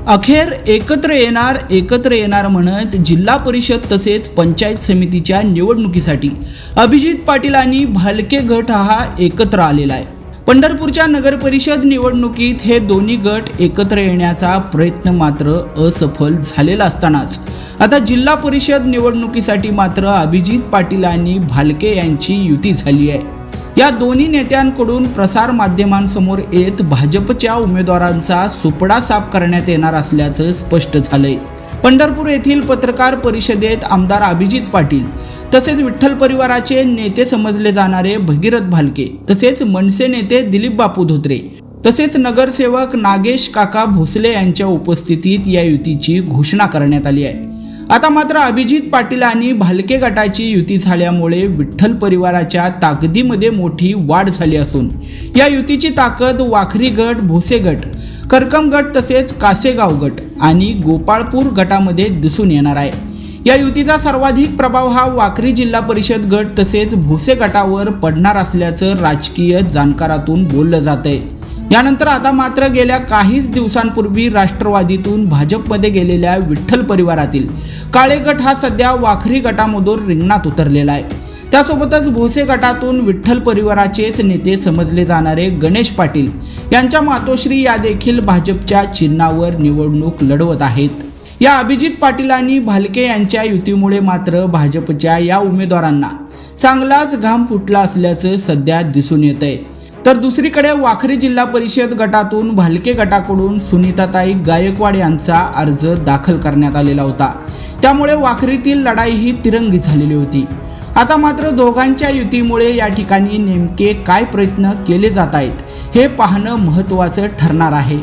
अखेर एकत्र येणार म्हणत जिल्हा परिषद तसेच पंचायत समितीच्या निवडणुकीसाठी अभिजित पाटील आणि भालके गट हा एकत्र आलेला आहे। पंढरपूरच्या नगर परिषद निवडणुकीत हे दोन्ही गट एकत्र येण्याचा प्रयत्न मात्र असफल झालेला असतानाच आता जिल्हा परिषद निवडणुकीसाठी मात्र अभिजित पाटील आणि भालके यांची युती झाली आहे। या दोन्ही नेत्यांकडून प्रसार माध्यमांसमोर येत भाजपच्या उमेदवारांचा सुपडा साफ करण्यात येणार असल्याचं स्पष्ट झालंय। पंढरपूर येथील पत्रकार परिषदेत आमदार अभिजित पाटील तसेच विठ्ठल परिवाराचे नेते समजले जाणारे भगीरथ भालके तसेच मनसे नेते दिलीप बापू धोत्रे तसेच नगरसेवक नागेश काका भोसले यांच्या उपस्थितीत या युतीची घोषणा करण्यात आली आहे। आता मात्र अभिजित पाटील आणि भालके गटाची युती झाल्यामुळे विठ्ठल परिवाराच्या ताकदीमध्ये मोठी वाढ झाली असून या युतीची ताकद वाखरी गट, भोसे गट, करकम गट तसेच कासेगाव गट आणि गोपाळपूर गटामध्ये दिसून येणार आहे। या युतीचा सर्वाधिक प्रभाव हा वाखरी जिल्हा परिषद गट तसेच भोसे गटावर पडणार असल्याचं राजकीय जाणकारातून बोललं जातंय। यानंतर आता मात्र गेल्या काहीच दिवसांपूर्वी राष्ट्रवादीतून भाजपमध्ये गेलेल्या विठ्ठल परिवारातील काळे गट हा सध्या वाखरी गटामधून रिंगणात उतरलेला आहे। त्यासोबतच भोसे गटातून विठ्ठल परिवाराचेच नेते समजले जाणारे गणेश पाटील यांच्या मातोश्री या देखील भाजपच्या चिन्हावर निवडणूक लढवत आहेत। या अभिजित पाटील आणि भालके यांच्या युतीमुळे मात्र भाजपच्या या उमेदवारांना चांगलाच घाम फुटला असल्याचं सध्या दिसून येतंय। तर दुसरीकडे वाखरी जिल्हा परिषद गटातून भालके गटाकडून सुनीताताई गायकवाड यांचा अर्ज दाखल करण्यात आलेला होता। त्यामुळे वाखरीतील लढाई ही तिरंगी झालेली होती। आता मात्र दोघांच्या युतीमुळे या ठिकाणी नेमके काय प्रयत्न केले जात आहेत हे पाहणं महत्त्वाचं ठरणार आहे।